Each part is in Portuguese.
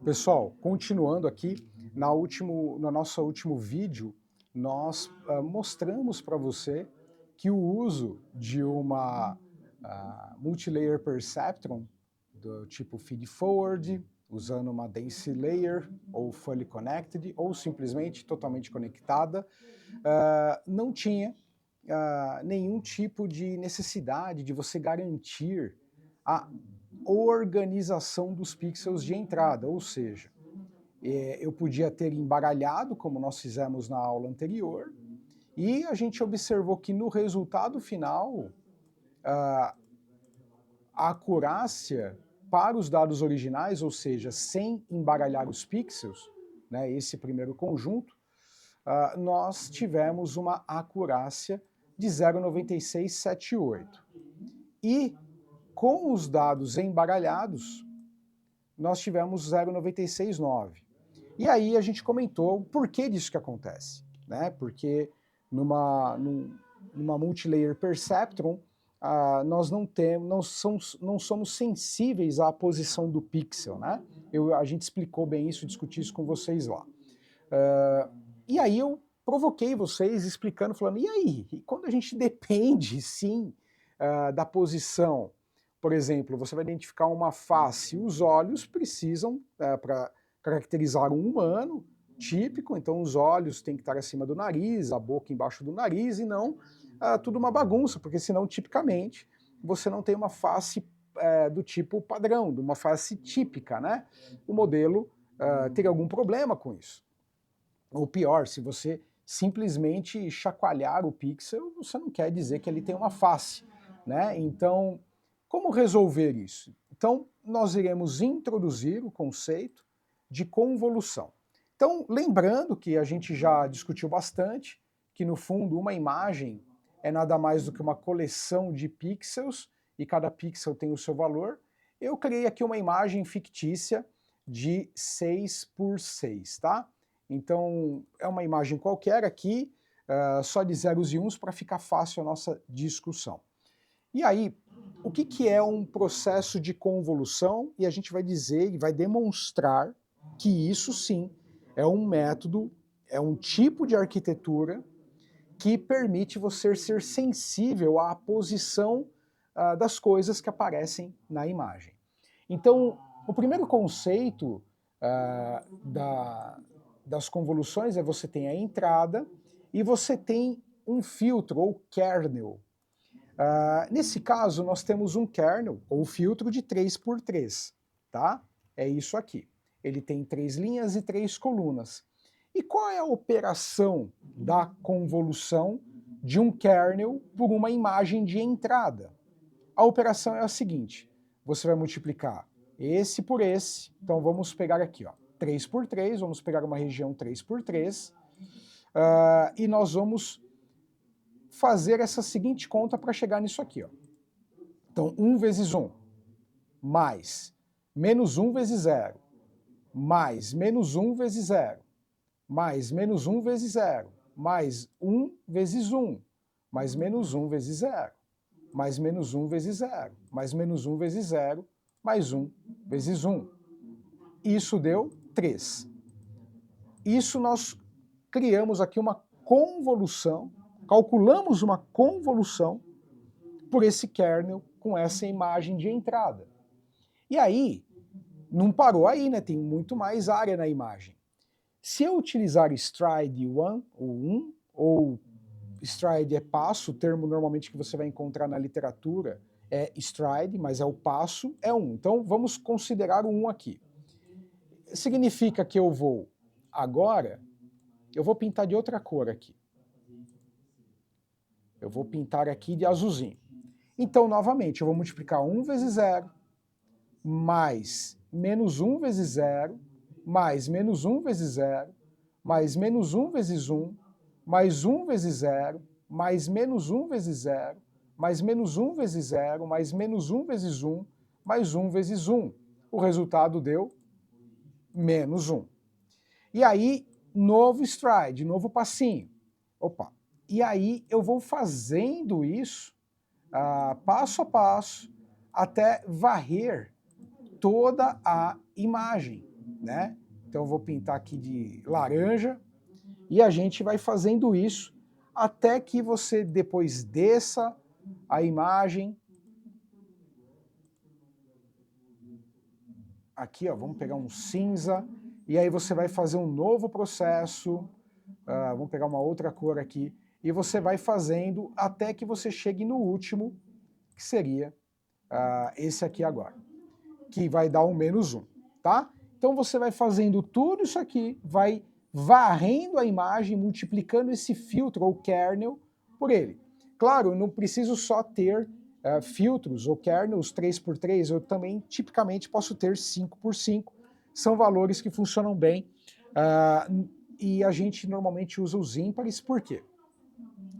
Pessoal, continuando aqui, no nosso último vídeo, nós mostramos para você que o uso de uma multilayer perceptron do tipo feed-forward, usando uma dense layer, ou fully connected, ou simplesmente totalmente conectada, não tinha nenhum tipo de necessidade de você garantir a organização dos pixels de entrada, ou seja, eu podia ter embaralhado, como nós fizemos na aula anterior, e a gente observou que no resultado final, a acurácia para os dados originais, ou seja, sem embaralhar os pixels, né, esse primeiro conjunto, nós tivemos uma acurácia de 0,9678. E com os dados embaralhados, nós tivemos 0,969. E aí a gente comentou o porquê disso que acontece, né? Porque numa multilayer perceptron, nós não somos sensíveis à posição do pixel, né? A gente explicou bem isso, discuti isso com vocês lá. E aí eu provoquei vocês explicando, falando, e aí? E quando a gente depende, sim, da posição, por exemplo, você vai identificar uma face, os olhos precisam, para caracterizar um humano típico, então os olhos têm que estar acima do nariz, a boca embaixo do nariz, e não tudo uma bagunça, porque senão, tipicamente, você não tem uma face do tipo padrão, de uma face típica, né? O modelo teria algum problema com isso. Ou pior, se você simplesmente chacoalhar o pixel, você não quer dizer que ele tem uma face, né? Então, como resolver isso? Então, nós iremos introduzir o conceito de convolução. Então, lembrando que a gente já discutiu bastante, que no fundo uma imagem é nada mais do que uma coleção de pixels, e cada pixel tem o seu valor. Eu criei aqui uma imagem fictícia de 6 por 6, tá? Então, é uma imagem qualquer aqui, só de zeros e uns para ficar fácil a nossa discussão. E aí, o que é um processo de convolução? E a gente vai dizer e vai demonstrar que isso sim é um método, é um tipo de arquitetura que permite você ser sensível à posição das coisas que aparecem na imagem. Então, o primeiro conceito das convoluções é você tem a entrada e você tem um filtro ou kernel. Nesse caso, nós temos um kernel ou filtro de 3 por 3, tá? É isso aqui. Ele tem 3 linhas e 3 colunas. E qual é a operação da convolução de um kernel por uma imagem de entrada? A operação é a seguinte: você vai multiplicar esse por esse, então vamos pegar aqui, ó, 3 por 3, vamos pegar uma região 3 por 3, e nós vamos fazer essa seguinte conta para chegar nisso aqui, ó. Então, 1 vezes 1, mais menos 1 vezes 0, mais menos 1 vezes 0, mais menos 1 vezes 0, mais 1 vezes 1, mais menos 1 vezes 0, mais menos 1 vezes 0, mais menos 1 vezes 0, mais 1 vezes 1. Isso deu 3. Isso nós criamos aqui uma convolução, calculamos uma convolução por esse kernel com essa imagem de entrada. E aí, não parou aí, né? Tem muito mais área na imagem. Se eu utilizar stride 1, ou stride é passo, o termo normalmente que você vai encontrar na literatura é stride, mas é o passo, é 1. Então vamos considerar o 1 aqui. Significa que eu vou agora, eu vou pintar de outra cor aqui. Eu vou pintar aqui de azulzinho. Então, novamente, eu vou multiplicar 1 vezes 0, mais menos 1 vezes 0, mais menos 1 vezes 0, mais menos 1 vezes 1, mais 1 vezes 0, mais menos 1 vezes 0, mais menos 1 vezes 0, mais menos 1 vezes 1, mais 1 vezes 1. O resultado deu menos 1. E aí, novo stride, novo passinho. Opa! E aí eu vou fazendo isso passo a passo até varrer toda a imagem. né? Então eu vou pintar aqui de laranja e a gente vai fazendo isso até que você depois desça a imagem. Aqui, ó, vamos pegar um cinza e aí você vai fazer um novo processo. Vamos pegar uma outra cor aqui e você vai fazendo até que você chegue no último, que seria esse aqui agora, que vai dar um -1, tá? Então você vai fazendo tudo isso aqui, vai varrendo a imagem, multiplicando esse filtro ou kernel por ele. Claro, eu não preciso só ter filtros ou kernels 3x3, eu também tipicamente posso ter 5x5, são valores que funcionam bem, e a gente normalmente usa os ímpares, por quê?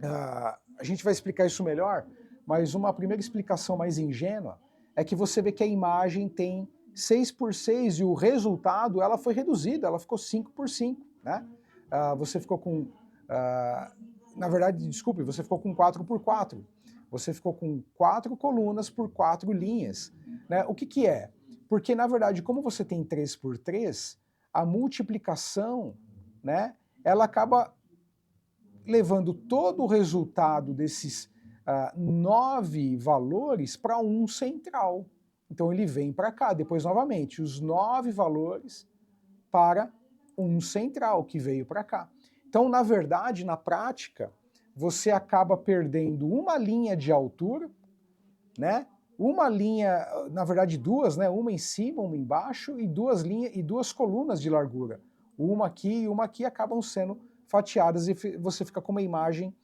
A gente vai explicar isso melhor, mas uma primeira explicação mais ingênua é que você vê que a imagem tem 6x6 e o resultado ela foi reduzida, ela ficou 5x5, né? Você ficou com, na verdade, desculpe, você ficou com 4x4. Você ficou com 4 colunas por 4 linhas, né? O que que é? Porque, na verdade, como você tem 3x3, a multiplicação, né, ela acaba levando todo o resultado desses 9 valores para um central. Então ele vem para cá, depois novamente, os 9 valores para um central que veio para cá. Então, na verdade, na prática, você acaba perdendo uma linha de altura, né? Uma linha, na verdade duas, né? Uma em cima, uma embaixo, e duas linhas e duas colunas de largura. Uma aqui e uma aqui acabam sendo fatiadas e você fica com uma imagem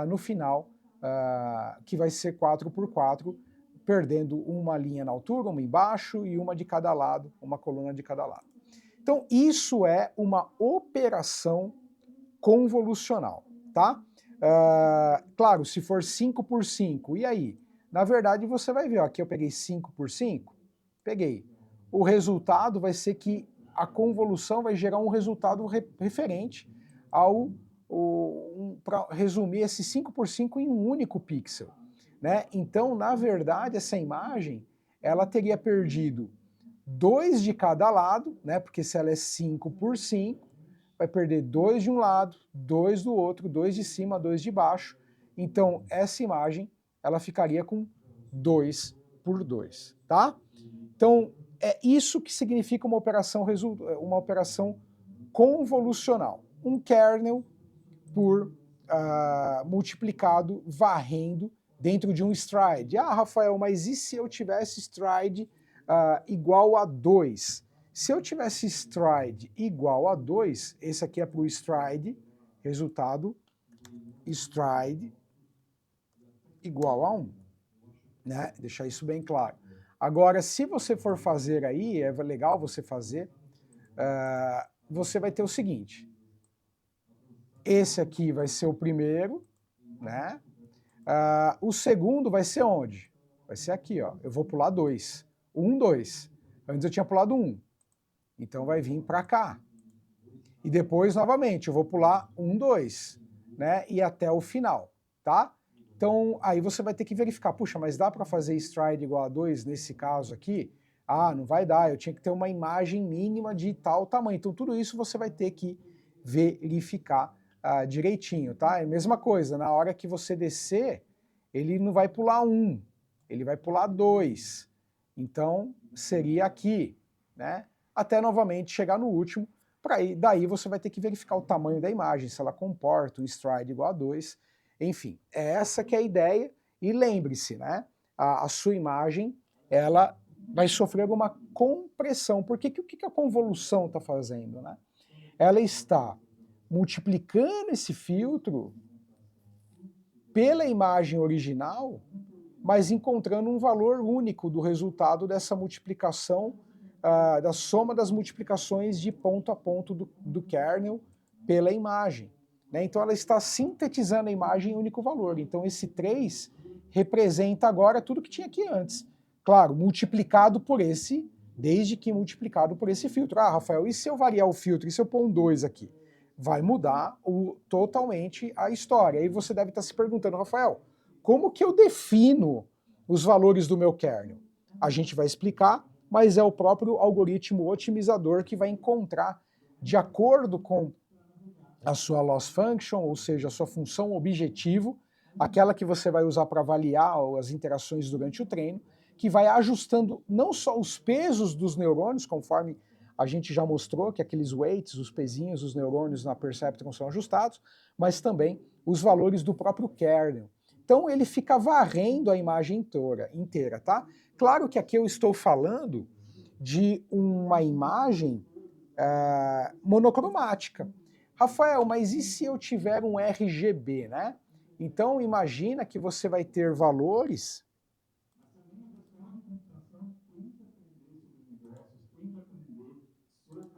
no final que vai ser 4x4, perdendo uma linha na altura, uma embaixo e uma de cada lado, uma coluna de cada lado. Então isso é uma operação convolucional, tá? Claro, se for 5x5, e aí? Na verdade você vai ver, ó, aqui eu peguei 5x5, peguei. O resultado vai ser que a convolução vai gerar um resultado referente ao para resumir esse 5x5 em um único pixel, né? Então, na verdade, essa imagem ela teria perdido 2 de cada lado, né? Porque se ela é 5x5, vai perder 2 de um lado, 2 do outro, 2 de cima, 2 de baixo. Então, essa imagem ela ficaria com 2x2, tá? Então, é isso que significa uma operação convolucional. Um kernel por multiplicado, varrendo dentro de um stride. Ah, Rafael, mas e se eu tivesse stride igual a 2? Se eu tivesse stride igual a 2, esse aqui é para o stride, resultado, stride igual a 1. Né? Deixar isso bem claro. Agora, se você for fazer aí, é legal você fazer, você vai ter o seguinte, esse aqui vai ser o primeiro, né? O segundo vai ser onde? Vai ser aqui, ó. Eu vou pular 2. 1, 2. Antes eu tinha pulado 1. Então vai vir para cá. E depois, novamente, eu vou pular 1, 2, né? E até o final, tá? Então, aí você vai ter que verificar, puxa, mas dá para fazer stride igual a 2 nesse caso aqui? Ah, não vai dar, eu tinha que ter uma imagem mínima de tal tamanho. Então, tudo isso você vai ter que verificar direitinho, tá? É a mesma coisa, na hora que você descer, ele não vai pular 1, ele vai pular 2. Então, seria aqui, né? Até novamente chegar no último, daí você vai ter que verificar o tamanho da imagem, se ela comporta um stride igual a 2. Enfim, é essa que é a ideia. E lembre-se, né? A sua imagem, ela vai sofrer alguma compressão. Porque o que a convolução está fazendo, né? Ela está multiplicando esse filtro pela imagem original, mas encontrando um valor único do resultado dessa multiplicação, da soma das multiplicações de ponto a ponto do kernel pela imagem. Né? Então ela está sintetizando a imagem em único valor. Então esse 3 representa agora tudo que tinha aqui antes. Claro, multiplicado por esse, desde que multiplicado por esse filtro. Ah, Rafael, e se eu variar o filtro? E se eu pôr um 2 aqui? Vai mudar totalmente a história. Aí você deve estar se perguntando, Rafael, como que eu defino os valores do meu kernel? A gente vai explicar mas é o próprio algoritmo otimizador que vai encontrar, de acordo com a sua loss function, ou seja, a sua função objetivo, aquela que você vai usar para avaliar as interações durante o treino, que vai ajustando não só os pesos dos neurônios, conforme a gente já mostrou, que aqueles weights, os pezinhos dos neurônios na Perceptron são ajustados, mas também os valores do próprio kernel. Então ele fica varrendo a imagem inteira, tá? Claro que aqui eu estou falando de uma imagem monocromática. Rafael, mas e se eu tiver um RGB, né? Então imagina que você vai ter valores.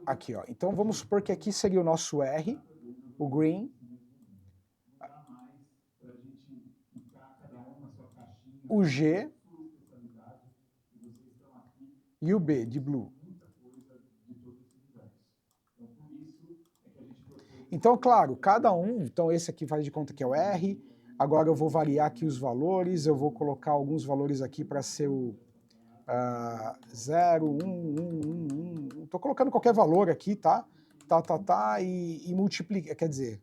Aqui, ó. Então vamos supor que aqui seria o nosso R, o green, o G e o B de blue. Então, claro, cada um, então esse aqui faz de conta que é o R, agora eu vou variar aqui os valores, eu vou colocar alguns valores aqui para ser o 0, 1, 1, 1, 1, tô colocando qualquer valor aqui, tá? E multiplica, quer dizer,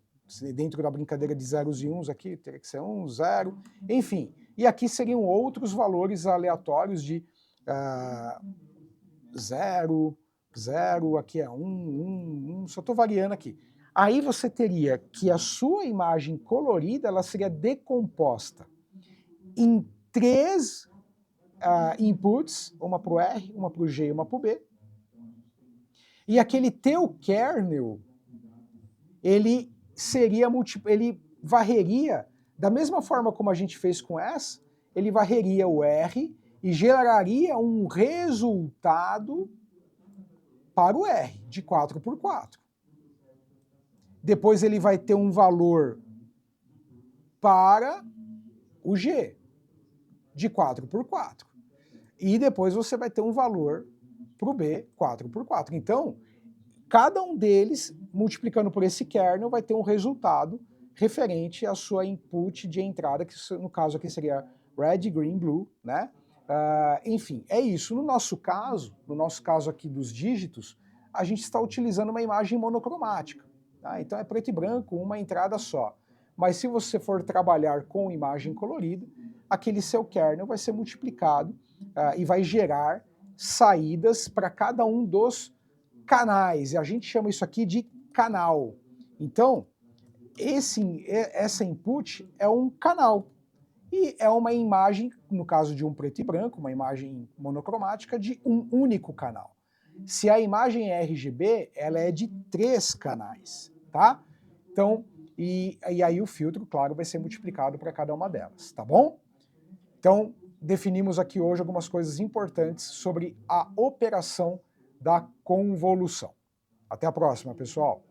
dentro da brincadeira de zeros e uns aqui, teria que ser 1, 0, enfim. E aqui seriam outros valores aleatórios de 0, 0, aqui é 1, 1, 1, só estou variando aqui. Aí você teria que a sua imagem colorida ela seria decomposta em 3 inputs, uma para o R, uma para o G e uma para o B. E aquele teu kernel, ele varreria, da mesma forma como a gente fez com S, ele varreria o R e geraria um resultado para o R, de 4x4. Depois ele vai ter um valor para o G, de 4x4. E depois você vai ter um valor para o B, 4x4. Então, cada um deles, multiplicando por esse kernel, vai ter um resultado referente à sua input de entrada, que no caso aqui seria red, green, blue, né? Enfim, é isso. No nosso caso aqui dos dígitos, a gente está utilizando uma imagem monocromática. Tá? Então é preto e branco, uma entrada só. Mas se você for trabalhar com imagem colorida, aquele seu kernel vai ser multiplicado e vai gerar saídas para cada um dos canais. E a gente chama isso aqui de canal. Então, essa input é um canal. E é uma imagem, no caso de um preto e branco, uma imagem monocromática de um único canal. Se a imagem é RGB, ela é de 3 canais, tá? Então, e aí o filtro, claro, vai ser multiplicado para cada uma delas, tá bom? Então, definimos aqui hoje algumas coisas importantes sobre a operação da convolução. Até a próxima, pessoal!